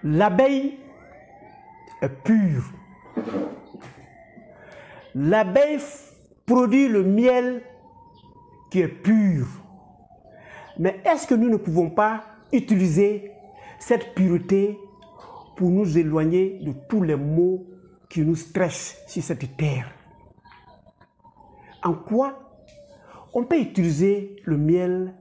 L'abeille est pure. L'abeille produit le miel qui est pur. Mais est-ce que nous ne pouvons pas utiliser cette pureté pour nous éloigner de tous les maux qui nous stressent sur cette terre? En quoi on peut utiliser le miel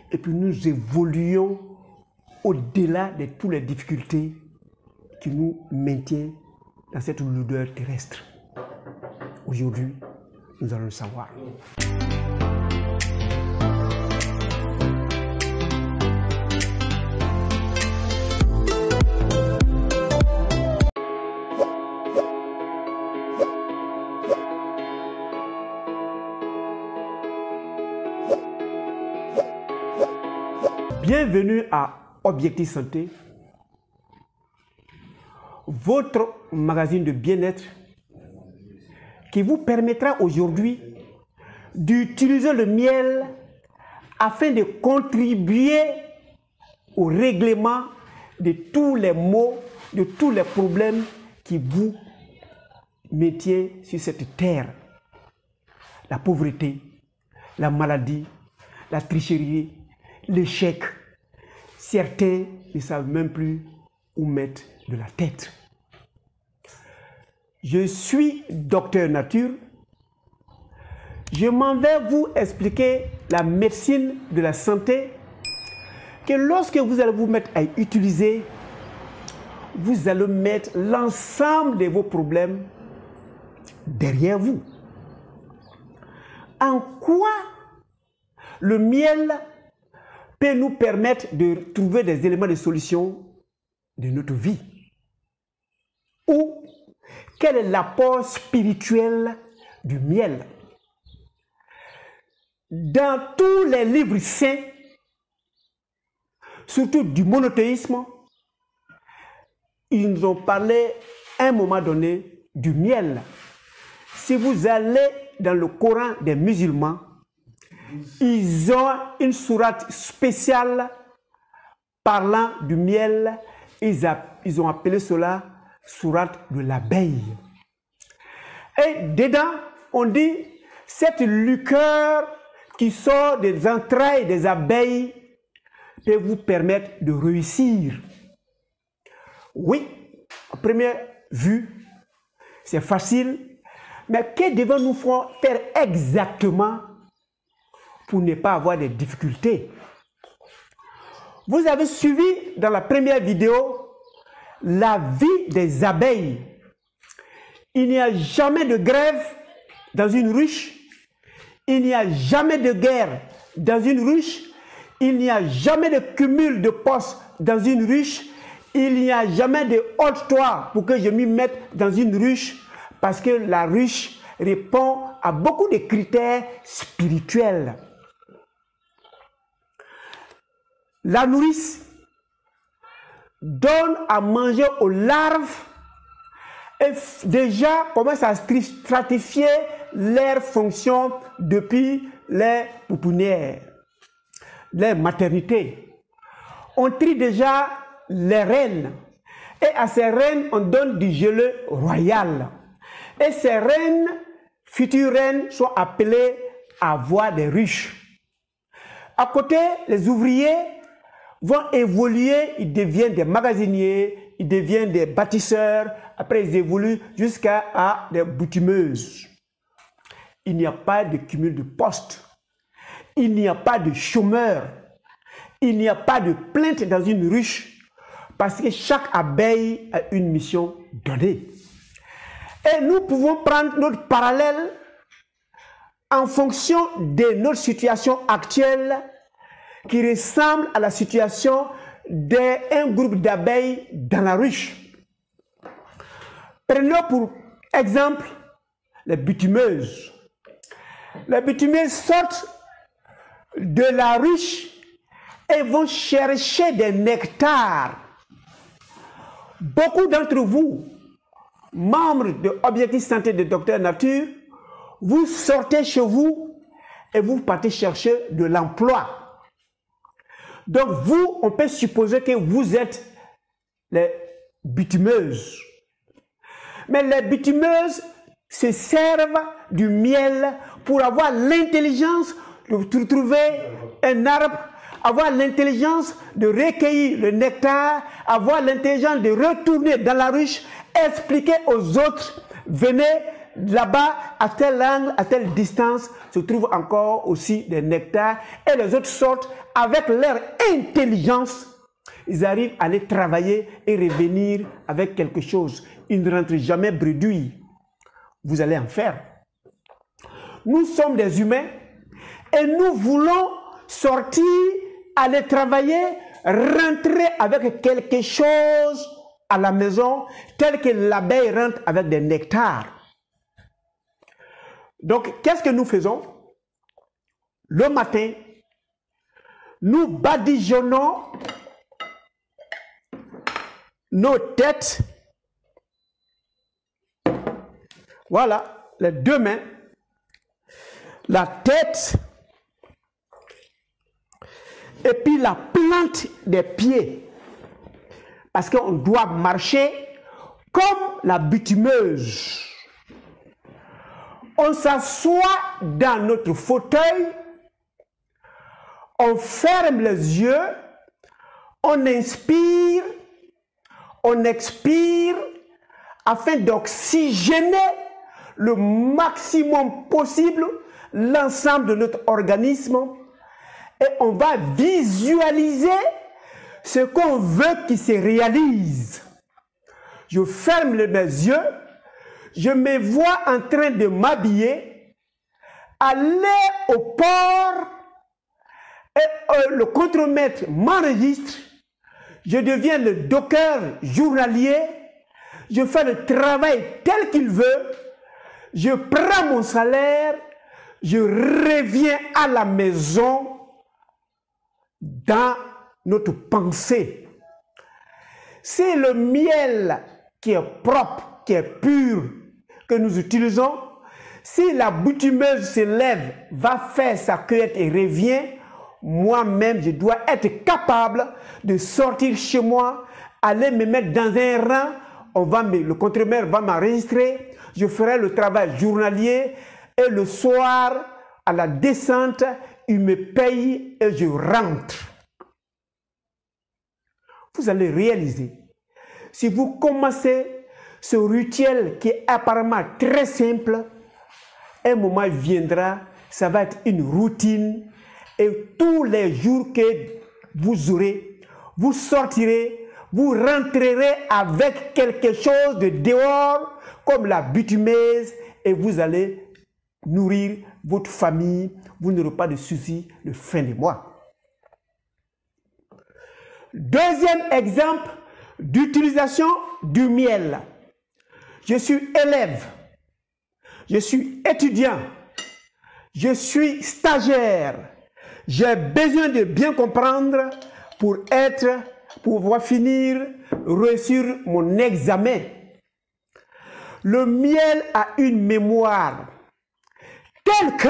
et puis nous évoluons au-delà de toutes les difficultés qui nous maintiennent dans cette lourdeur terrestre? Aujourd'hui, nous allons le savoir. Bienvenue à Objectif Santé, votre magazine de bien-être qui vous permettra aujourd'hui d'utiliser le miel afin de contribuer au règlement de tous les maux, de tous les problèmes qui vous maintiennent sur cette terre. La pauvreté, la maladie, la tricherie, l'échec. Certains ne savent même plus où mettre de la tête. Je suis docteur nature. Je m'en vais vous expliquer la médecine de la santé que lorsque vous allez vous mettre à utiliser, vous allez mettre l'ensemble de vos problèmes derrière vous. En quoi le miel peut nous permettre de trouver des éléments de solution de notre vie? Ou quel est l'apport spirituel du miel? Dans tous les livres saints, surtout du monothéisme, ils nous ont parlé à un moment donné du miel. Si vous allez dans le Coran des musulmans, ils ont une sourate spéciale parlant du miel. Ils ont appelé cela sourate de l'abeille. Et dedans, on dit cette liqueur qui sort des entrailles des abeilles peut vous permettre de réussir. Oui, à première vue, c'est facile, mais que devons-nous faire exactement pour ne pas avoir des difficultés? Vous avez suivi dans la première vidéo la vie des abeilles. Il n'y a jamais de grève dans une ruche. Il n'y a jamais de guerre dans une ruche. Il n'y a jamais de cumul de postes dans une ruche. Il n'y a jamais de haute-toi pour que je m'y mette dans une ruche, parce que la ruche répond à beaucoup de critères spirituels. La nourrice donne à manger aux larves et déjà commence à stratifier leurs fonctions depuis les pouponnières, les maternités. On trie déjà les reines et à ces reines on donne du gelé royal. Et ces reines, futures reines, sont appelées à avoir des ruches. À côté, les ouvriers vont évoluer, ils deviennent des magasiniers, ils deviennent des bâtisseurs, après ils évoluent jusqu'à des boutimeuses. Il n'y a pas de cumul de postes, il n'y a pas de chômeurs, il n'y a pas de plainte dans une ruche, parce que chaque abeille a une mission donnée. Et nous pouvons prendre notre parallèle en fonction de notre situation actuelle qui ressemble à la situation d'un groupe d'abeilles dans la ruche. Prenons pour exemple les bitumeuses. Les bitumeuses sortent de la ruche et vont chercher des nectars. Beaucoup d'entre vous, membres de Objectif Santé de Docteur Nature, vous sortez chez vous et vous partez chercher de l'emploi. Donc vous, on peut supposer que vous êtes les bitumeuses. Mais les bitumeuses se servent du miel pour avoir l'intelligence de trouver un arbre, avoir l'intelligence de recueillir le nectar, avoir l'intelligence de retourner dans la ruche, expliquer aux autres, venez là-bas, à tel angle, à telle distance, se trouve encore aussi des nectars, et les autres sortent avec leur intelligence. Ils arrivent à aller travailler et revenir avec quelque chose. Ils ne rentrent jamais bredouilles. Vous allez en faire. Nous sommes des humains et nous voulons sortir, aller travailler, rentrer avec quelque chose à la maison, tel que l'abeille rentre avec des nectars. Donc, qu'est-ce que nous faisons? Le matin, nous badigeonnons nos têtes. Voilà, les deux mains, la tête et puis la plante des pieds. Parce qu'on doit marcher comme la bitumeuse. On s'assoit dans notre fauteuil, on ferme les yeux, on inspire, on expire afin d'oxygéner le maximum possible l'ensemble de notre organisme et on va visualiser ce qu'on veut qu'il se réalise. Je ferme mes yeux, je me vois en train de m'habiller, aller au port et le contremaître m'enregistre, je deviens le docker journalier, je fais le travail tel qu'il veut, je prends mon salaire, je reviens à la maison dans notre pensée. C'est le miel qui est propre, qui est pur, que nous utilisons. Si la bitumeuse se lève, va faire sa cueillette et revient, moi-même, je dois être capable de sortir chez moi, aller me mettre dans un rang, le contremaître va m'enregistrer, je ferai le travail journalier et le soir, à la descente, il me paye et je rentre. Vous allez réaliser, si vous commencez ce rituel qui est apparemment très simple, un moment viendra, ça va être une routine et tous les jours que vous aurez, vous sortirez, vous rentrerez avec quelque chose de dehors comme la bitumeuse et vous allez nourrir votre famille, vous n'aurez pas de soucis de fin de mois. Deuxième exemple d'utilisation du miel. Je suis élève, je suis étudiant, je suis stagiaire. J'ai besoin de bien comprendre pour pouvoir finir, réussir mon examen. Le miel a une mémoire telle que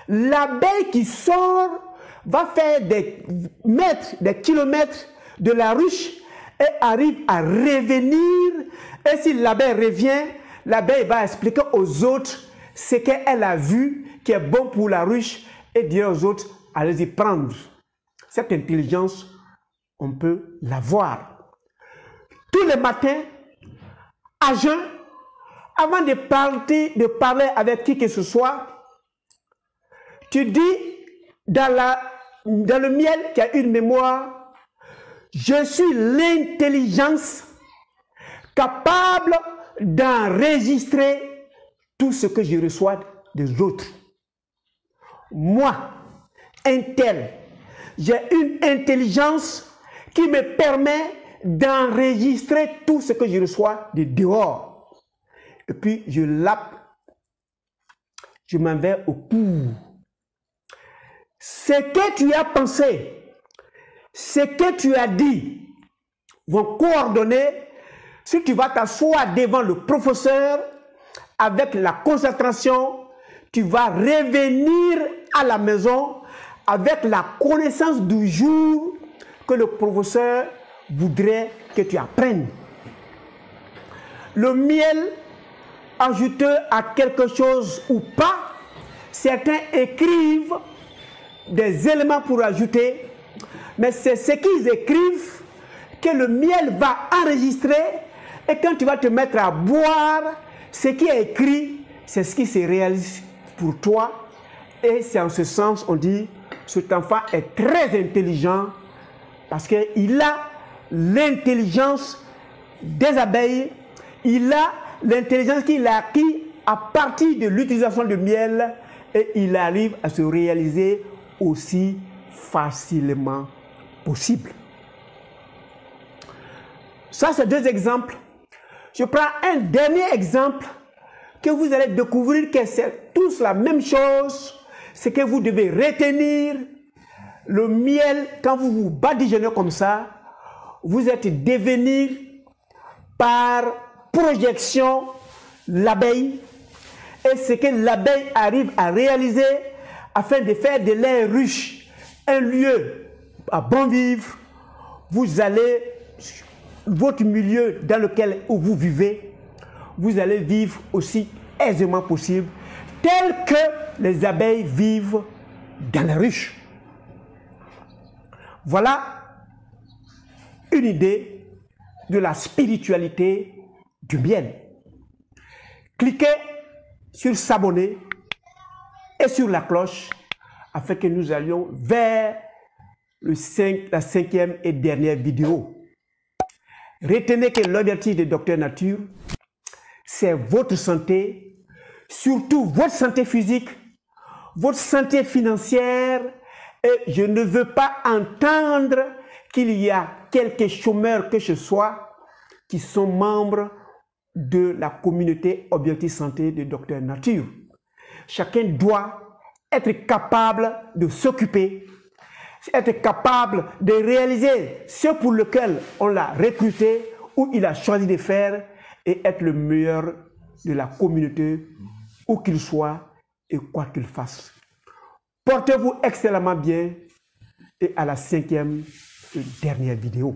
l'abeille qui sort va faire des mètres, des kilomètres de la ruche et arrive à revenir. Et si l'abeille revient, l'abeille va expliquer aux autres ce qu'elle a vu qui est bon pour la ruche et dire aux autres, allez-y prendre. Cette intelligence, on peut l'avoir. Tous les matins, à jeun, avant de parler avec qui que ce soit, tu dis dans le miel qui a une mémoire, je suis l'intelligence capable d'enregistrer tout ce que je reçois des autres. Moi, un tel, j'ai une intelligence qui me permet d'enregistrer tout ce que je reçois de dehors. Et puis, je lappe, je m'en vais au cours. Ce que tu as pensé, ce que tu as dit, vont coordonner. Si tu vas t'asseoir devant le professeur avec la concentration, tu vas revenir à la maison avec la connaissance du jour que le professeur voudrait que tu apprennes. Le miel ajouté à quelque chose ou pas, certains écrivent des éléments pour ajouter, mais c'est ce qu'ils écrivent que le miel va enregistrer, et quand tu vas te mettre à boire, ce qui est écrit, c'est ce qui se réalise pour toi. Et c'est en ce sens, on dit, cet enfant est très intelligent parce qu'il a l'intelligence des abeilles, il a l'intelligence qu'il a acquis à partir de l'utilisation du miel, et il arrive à se réaliser aussi facilement possible. Ça, c'est deux exemples. Je prends un dernier exemple que vous allez découvrir que c'est tous la même chose. C'est que vous devez retenir le miel. Quand vous vous badigeonnez comme ça, vous êtes devenir par projection l'abeille, et ce que l'abeille arrive à réaliser afin de faire de l'air riche un lieu à bon vivre. Vous allez, votre milieu dans lequel vous vivez, vous allez vivre aussi aisément possible, tel que les abeilles vivent dans la ruche. Voilà une idée de la spiritualité du miel. Cliquez sur s'abonner et sur la cloche afin que nous allions vers la 5e et dernière vidéo. Retenez que l'objectif de Docteur Nature, c'est votre santé, surtout votre santé physique, votre santé financière, et je ne veux pas entendre qu'il y a quelques chômeurs que ce soit qui sont membres de la communauté Objectif Santé de Docteur Nature. Chacun doit être capable de s'occuper, être capable de réaliser ce pour lequel on l'a recruté ou il a choisi de faire, et être le meilleur de la communauté où qu'il soit et quoi qu'il fasse. Portez-vous excellemment bien, et à la 5e et dernière vidéo.